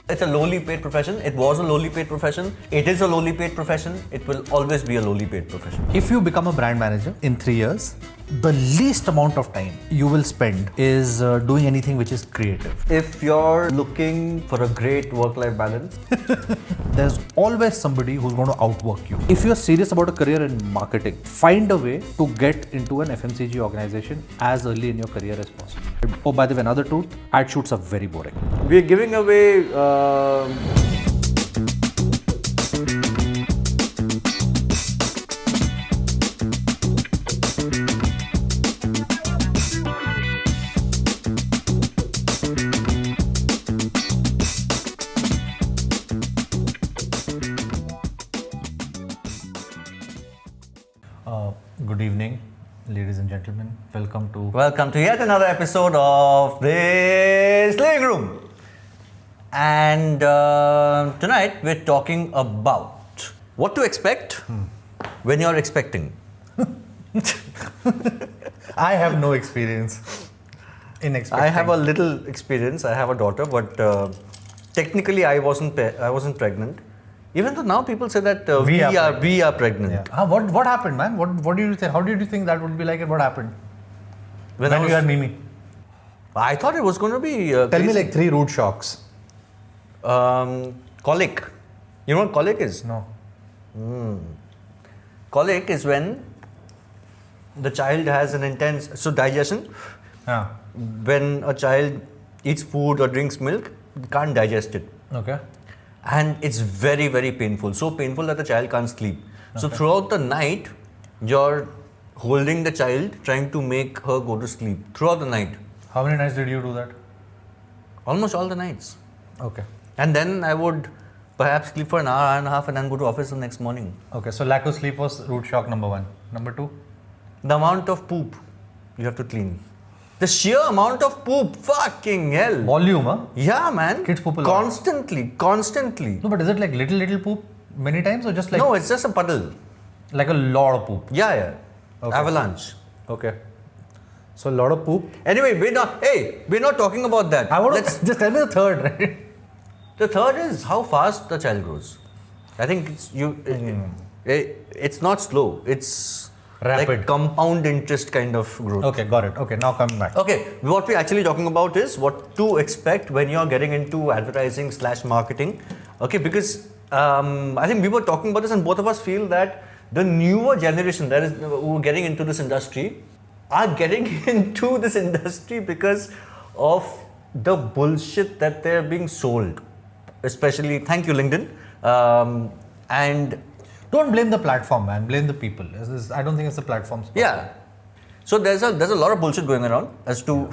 It's a lowly paid profession. It was a lowly paid profession. It is a lowly paid profession. It will always be a lowly paid profession. If you become a brand manager in 3 years, the least amount of time you will spend is doing anything which is creative. If you're looking for a great work-life balance, There's always somebody who's going to outwork you. If you're serious about a career in marketing, find a way to get into an FMCG organization as early in your career as possible. Oh, by the way, another truth, ad shoots are very boring. we're giving away Good evening, ladies and gentlemen. Welcome to yet another episode of this living room. And tonight we're talking about what to expect when you're expecting. I have no experience in expecting. I have a little experience. I have a daughter, but technically I wasn't pregnant. Even though now people say that we are pregnant. Yeah. What happened, man? What do you think? How did you think that would be like, and what happened? When you had Mimi? I thought it was going to be Tell me like 3 root shocks. colic. You know what colic is? No. Colic is when the child has an intense digestion. Yeah. When a child eats food or drinks milk, can't digest it. Okay. And it's very, very painful. So painful that the child can't sleep. So throughout the night, you're holding the child, trying to make her go to sleep. Throughout the night. How many nights did you do that? Almost all the nights. Okay. And then I would perhaps sleep for an hour and a half and then go to office the next morning. Okay, so lack of sleep was root shock number 1. Number 2? The amount of poop you have to clean. The sheer amount of poop, fucking hell. Volume, huh? Yeah, man. Kids poop a lot. Constantly. No, but is it like little poop many times or just like... No, it's just a puddle. Like a lot of poop? Yeah. Okay. Avalanche. Okay. So a lot of poop. Anyway, we're not talking about that. I want to... Just tell me the third, right? The third is how fast the child grows. I think it's not slow. It's rapid. Like compound interest kind of growth. Okay, got it. Okay, now coming back. Okay, what we're actually talking about is what to expect when you're getting into advertising / marketing. Okay, because I think we were talking about this and both of us feel that the newer generation that is who are getting into this industry are getting into this industry because of the bullshit that they're being sold. Especially, thank you LinkedIn. And don't blame the platform, man. Blame the people. I don't think it's the platform's problem. Yeah. So there's a lot of bullshit going around as to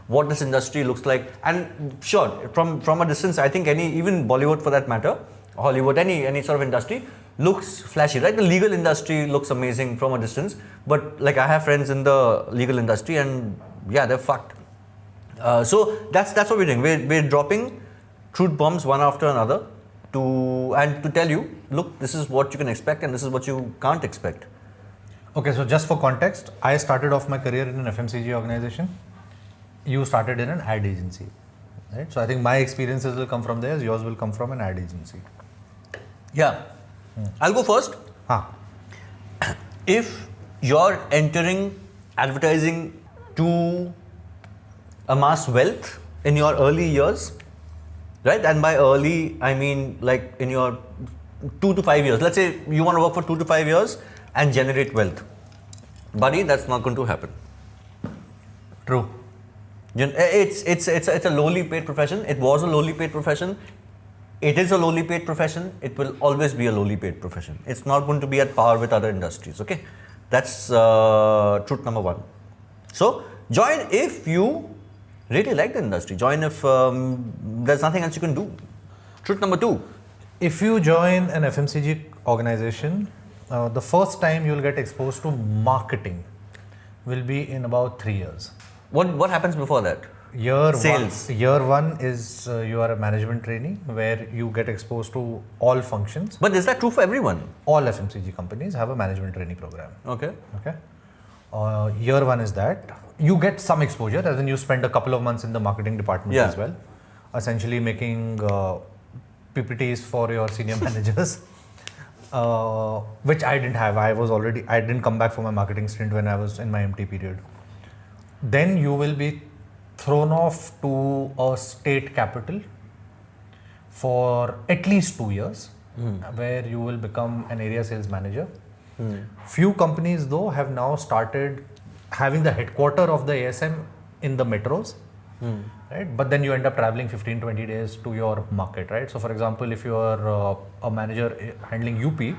what this industry looks like. And sure, from a distance, I think even Bollywood for that matter, Hollywood, any sort of industry looks flashy, right? The legal industry looks amazing from a distance. But like I have friends in the legal industry and yeah, they're fucked. So that's what we're doing. We're dropping truth bombs one after another to tell you, look, this is what you can expect and this is what you can't expect. Okay, so just for context, I started off my career in an FMCG organization. You started in an ad agency, right? So I think my experiences will come from there, yours will come from an ad agency. Yeah. I'll go first. If you're entering advertising to amass wealth in your early years, right? And by early, I mean like in your 2 to 5 years. Let's say you want to work for 2 to 5 years and generate wealth. Buddy, that's not going to happen. True. It's a lowly paid profession. It was a lowly paid profession. It is a lowly paid profession. It will always be a lowly paid profession. It's not going to be at par with other industries. Okay, that's truth number 1. So join if you really like the industry. Join if there's nothing else you can do. Truth number 2. If you join an FMCG organization, the first time you'll get exposed to marketing will be in about 3 years. What happens before that? Sales. Year one is you are a management trainee where you get exposed to all functions. But is that true for everyone? All FMCG companies have a management trainee program. Okay. Year one is that. You get some exposure, as in you spend a couple of months in the marketing department as well. Essentially making PPTs for your senior managers, which I didn't have. I didn't come back for my marketing stint when I was in my MT period. Then you will be thrown off to a state capital for at least 2 years, where you will become an area sales manager. Few companies though have now started having the headquarter of the ASM in the metros, right? But then you end up traveling 15-20 days to your market, right? So for example, if you are a manager handling UP,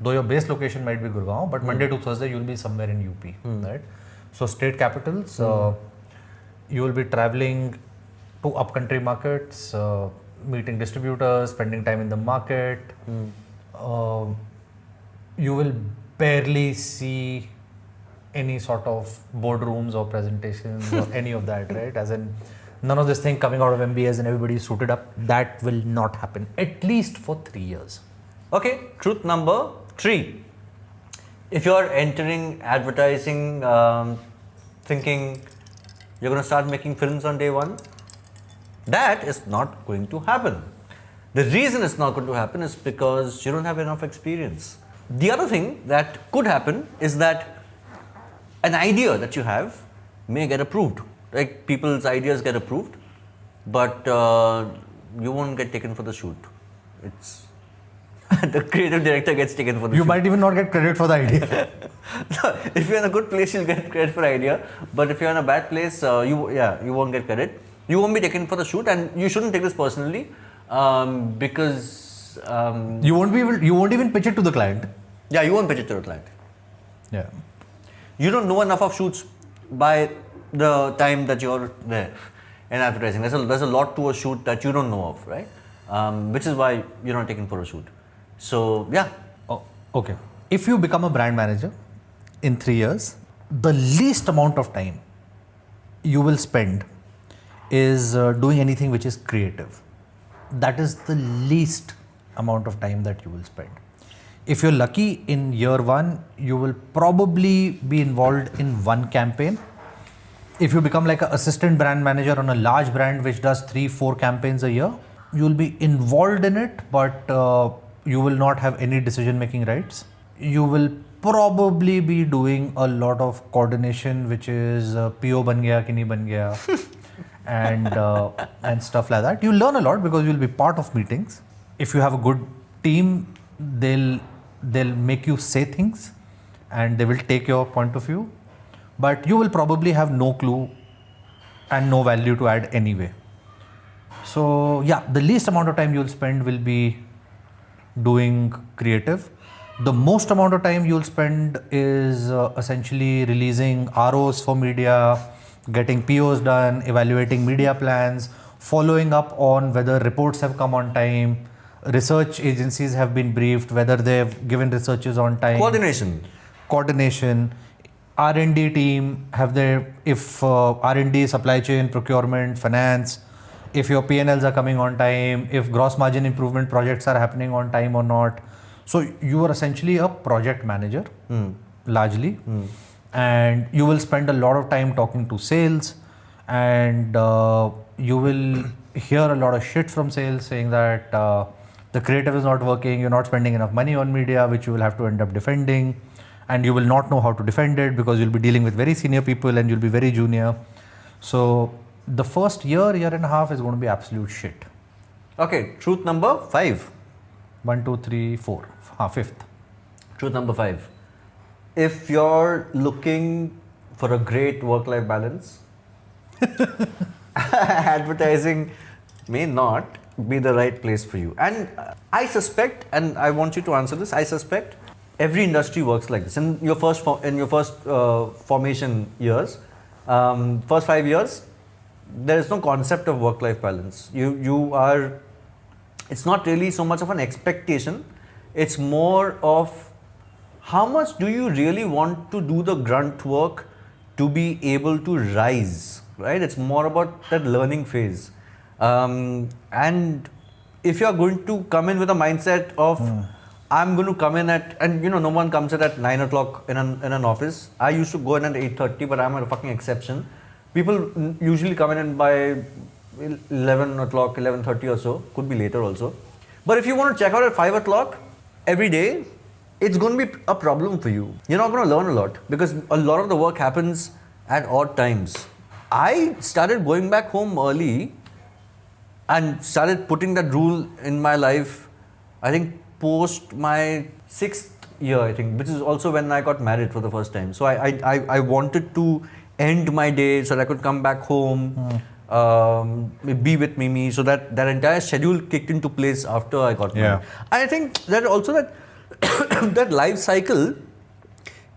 though your base location might be Gurgaon, but Monday to Thursday you will be somewhere in UP, right? So state capitals, you will be traveling to upcountry markets, meeting distributors, spending time in the market. You will barely see any sort of boardrooms or presentations or any of that, right? As in, none of this thing coming out of MBAs and everybody is suited up. That will not happen, at least for 3 years. Okay, truth number 3. If you're entering advertising, thinking you're going to start making films on day 1, that is not going to happen. The reason it's not going to happen is because you don't have enough experience. The other thing that could happen is that an idea that you have may get approved. Like people's ideas get approved, but you won't get taken for the shoot. It's the creative director gets taken for the shoot. You might even not get credit for the idea. If you're in a good place, you'll get credit for the idea. But if you're in a bad place, you won't get credit. You won't be taken for the shoot, and you shouldn't take this personally, because you won't even pitch it to the client. Yeah, you won't pitch it to the client. Yeah. You don't know enough of shoots by the time that you're there in advertising. There's a lot to a shoot that you don't know of, right? Which is why you're not taken for a shoot. So yeah. Oh, okay. If you become a brand manager in 3 years, the least amount of time you will spend is doing anything which is creative. That is the least amount of time that you will spend. If you're lucky, in year 1, you will probably be involved in one campaign. If you become like an assistant brand manager on a large brand which does 3-4 campaigns a year, you will be involved in it, but you will not have any decision-making rights. You will probably be doing a lot of coordination, which is PO ban gaya ki nahi ban gaya, and stuff like that. You learn a lot because you'll be part of meetings. If you have a good team, they'll make you say things and they will take your point of view, but you will probably have no clue and no value to add anyway. So yeah, the least amount of time you'll spend will be doing creative. The most amount of time you'll spend is essentially releasing ROs for media, getting POs done, evaluating media plans, following up on whether reports have come on time, research agencies have been briefed, whether they've given researches on time. Coordination. R&D team, if R&D, supply chain, procurement, finance, if your P&Ls are coming on time, if gross margin improvement projects are happening on time or not. So you are essentially a project manager, largely, and you will spend a lot of time talking to sales, and you will hear a lot of shit from sales saying that the creative is not working, you're not spending enough money on media, which you will have to end up defending, and you will not know how to defend it because you'll be dealing with very senior people and you'll be very junior. So the first year and a half is going to be absolute shit. Okay, truth number 5. 1, 2, 3, 4. Fifth. Truth number 5. If you're looking for a great work-life balance, advertising may not be the right place for you. And I suspect, and I want you to answer this, I suspect every industry works like this. In your first formation years, first 5 years, there is no concept of work-life balance. It's not really so much of an expectation. It's more of how much do you really want to do the grunt work to be able to rise, right? It's more about that learning phase. And if you're going to come in with a mindset of, I'm going to come in and no one comes in at 9 o'clock in an office. I used to go in at 8:30, but I'm a fucking exception. People usually come in by 11 o'clock, 11:30 or so, could be later also. But if you want to check out at 5 o'clock every day, it's going to be a problem for you. You're not going to learn a lot because a lot of the work happens at odd times. I started going back home early and started putting that rule in my life, I think post my 6th year, I think, which is also when I got married for the first time. So I wanted to end my day so that I could come back home, be with Mimi, so that entire schedule kicked into place after I got married. And I think that also that that life cycle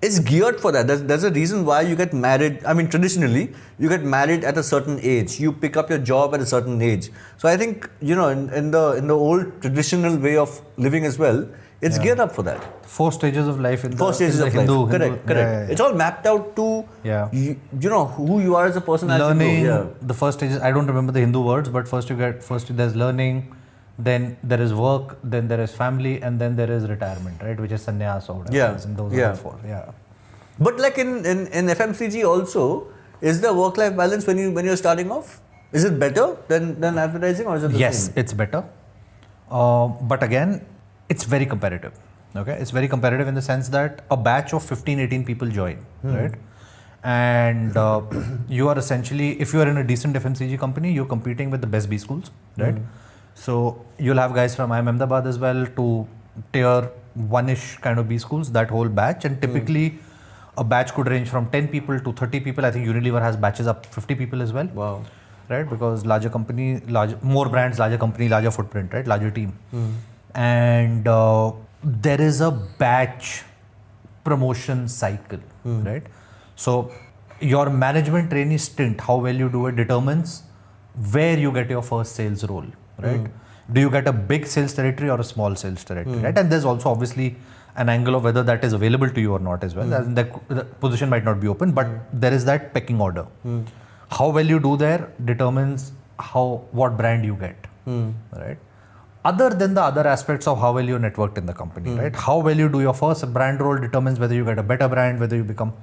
is geared for that. There's a reason why you get married. I mean, traditionally, you get married at a certain age. You pick up your job at a certain age. So I think, in the old traditional way of living as well, it's geared up for that. 4 stages of life in Four stages of Hindu. life. Correct. Yeah. It's all mapped out to who you are as a person. Learning. As you go. The first stage is, I don't remember the Hindu words, but first there's learning, then there is work, then there is family, and then there is retirement, right? Which is sannyas or whatever. Yeah. And those are the 4. Yeah. But like in FMCG also, is the work-life balance when you're starting off? Is it better than advertising, or is it the Yes, same? it's better. But again, it's very competitive. Okay, it's very competitive in the sense that a batch of 15-18 people join, right? And you are essentially, if you are in a decent FMCG company, you're competing with the best B schools, right? So you'll have guys from IIM Ahmedabad as well to tier 1-ish kind of B schools, that whole batch, and typically a batch could range from 10 people to 30 people. I think Unilever has batches up 50 people as well. Wow. Right, because larger company, more brands, larger company, larger footprint, right, larger team. And there is a batch promotion cycle, right? So your management trainee stint, how well you do it, determines where you get your first sales role, right? Do you get a big sales territory or a small sales territory, right? And there's also obviously an angle of whether that is available to you or not as well. And the position might not be open, but there is that pecking order. How well you do there determines what brand you get, right? Other than the other aspects of how well you're networked in the company, right? How well you do your first brand role determines whether you get a better brand, whether you become.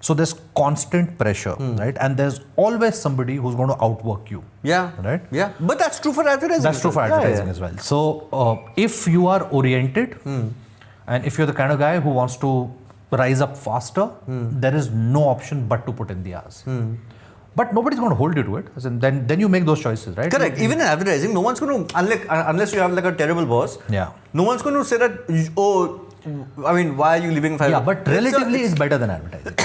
So there's constant pressure, right? And there's always somebody who's going to outwork you. Yeah. Right? Yeah. But that's true for advertising. That's true for advertising as well. So if you are oriented and if you're the kind of guy who wants to rise up faster, there is no option but to put in the hours. But nobody's going to hold you to it. As in, then you make those choices, right? Correct. Even in advertising, no one's going to, unless you have like a terrible boss, no one's going to say that, why are you leaving 5 Yeah, but relatively it's better than advertising.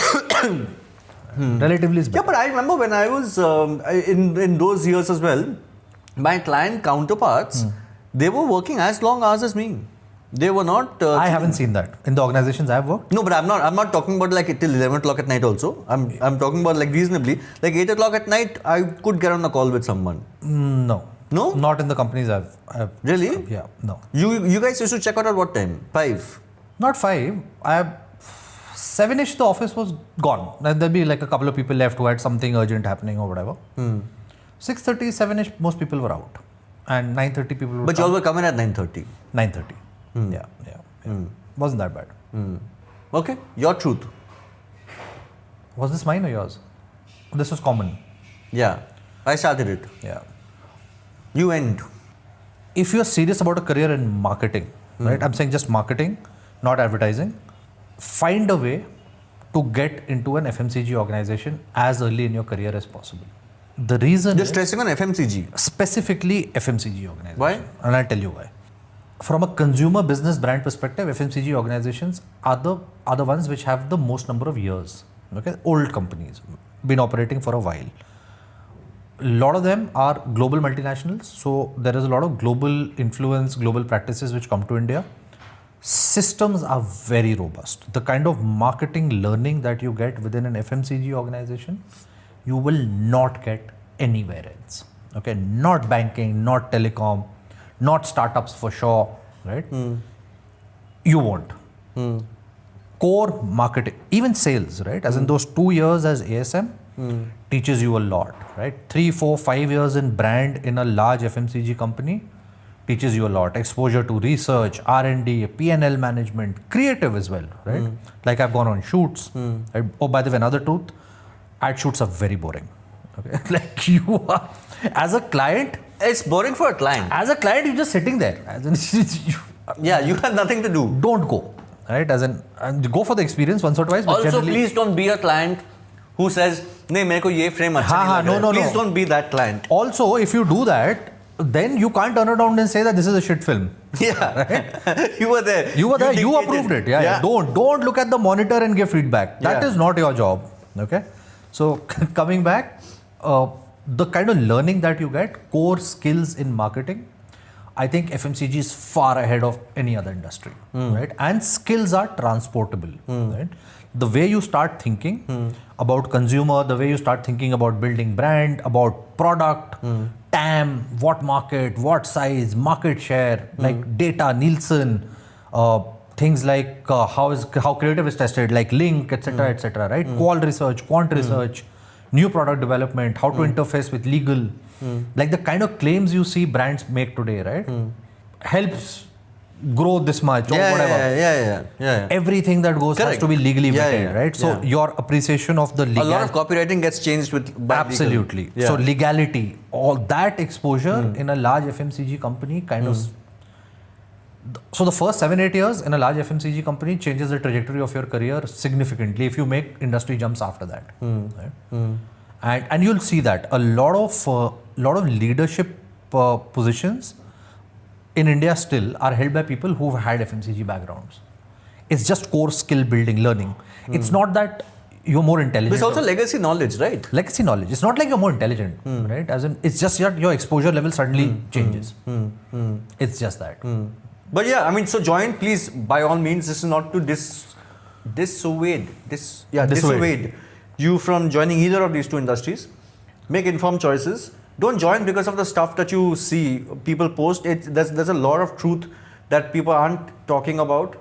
Relatively is better. Yeah, but I remember when I was in those years as well, my client counterparts, they were working as long hours as me. They were not. I haven't seen that in the organizations I've worked. No, but I'm not talking about like till 11 o'clock at night. Also, I'm talking about like reasonably, like 8 o'clock at night. I could get on a call with someone. No, not in the companies I've really. Yeah, no. You guys used to check out at what time? 5. Not 5. 7-ish. The office was gone. There'll be like a couple of people left who had something urgent happening or whatever. 6:30, 7-ish. Most people were out, and 9:30 people. Would but you all were coming at 9:30. 9:30. Yeah. Wasn't that bad. Okay, your truth. Was this mine or yours? This was common. Yeah, I started it. Yeah. You end. If you're serious about a career in marketing, right? I'm saying just marketing, not advertising. Find a way to get into an FMCG organization as early in your career as possible. The reason Just stressing on FMCG. Specifically FMCG organization. Why? And I'll tell you why. From a consumer business brand perspective, FMCG organizations are the ones which have the most number of years. Okay, old companies, been operating for a while. A lot of them are global multinationals, so there is a lot of global influence, global practices which come to India. Systems are very robust. The kind of marketing learning that you get within an FMCG organization, you will not get anywhere else. Okay, not banking, not telecom, not startups for sure, right? You won't. Core marketing, even sales, right? As in those 2 years as ASM teaches you a lot, right? 3, 4, 5 years in brand in a large FMCG company teaches you a lot. Exposure to research, R&D, P&L management, creative as well, right? Like I've gone on shoots. Right? Oh, by the way, another truth, ad shoots are very boring. Okay, like you are, as a client, It's boring for a client. As a client, you're just sitting there. As in, Yeah, you have nothing to do. don't go. Right? As in, go for the experience once or twice. But Also, generally, please don't be a client who says, "नहीं मेरे को ये frame अच्छा नहीं लग रहा है." no. Please don't be that client. Also, if you do that, then you can't turn around and say that this is a shit film. Yeah, right? You were there. You were there. You dictated. approved it. Yeah. Don't look at the monitor and give feedback. That Yeah. is not your job. Okay. So coming back, the kind of learning that you get, core skills in marketing, I think FMCG is far ahead of any other industry, right? And skills are transportable, right? The way you start thinking about consumer, the way you start thinking about building brand, about product, TAM, what market, what size, market share, like data, Nielsen, things like how creative is tested, like link, etc., right? Qual research, quant research, new product development, how to interface with legal, like the kind of claims you see brands make today, right? Helps grow this much or whatever. Yeah. Everything that goes has Correct. to be legally Yeah, vetted, yeah, right? So yeah. your appreciation of the A legal, lot of copywriting gets changed by absolutely. legal. Yeah. So legality, all that exposure in a large FMCG company kind of. So the first 7-8 years in a large FMCG company changes the trajectory of your career significantly if you make industry jumps after that. Right? And you'll see that a lot of leadership positions in India still are held by people who've had FMCG backgrounds. It's just core skill building, learning. It's not that you're more intelligent. But it's also legacy knowledge, right? Legacy knowledge. It's not like you're more intelligent, right? As in, it's just your exposure level suddenly changes. It's just that. But yeah, I mean, so join, please, by all means. This is not to dissuade you from joining either of these two industries. Make informed choices. Don't join because of the stuff that you see people post. There's a lot of truth that people aren't talking about.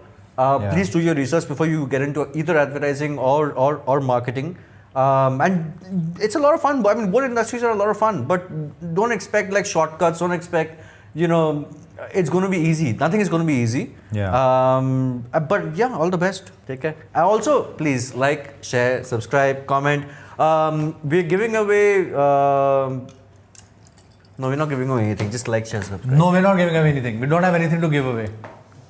Please do your research before you get into either advertising or marketing. And it's a lot of fun. I mean, both industries are a lot of fun, but don't expect like shortcuts. Don't expect, it's going to be easy. Nothing is going to be easy. Yeah. But yeah, all the best. Take care. Also, please like, share, subscribe, comment. We're giving away. No, we're not giving away anything. Just like, share, subscribe. No, we're not giving away anything. We don't have anything to give away.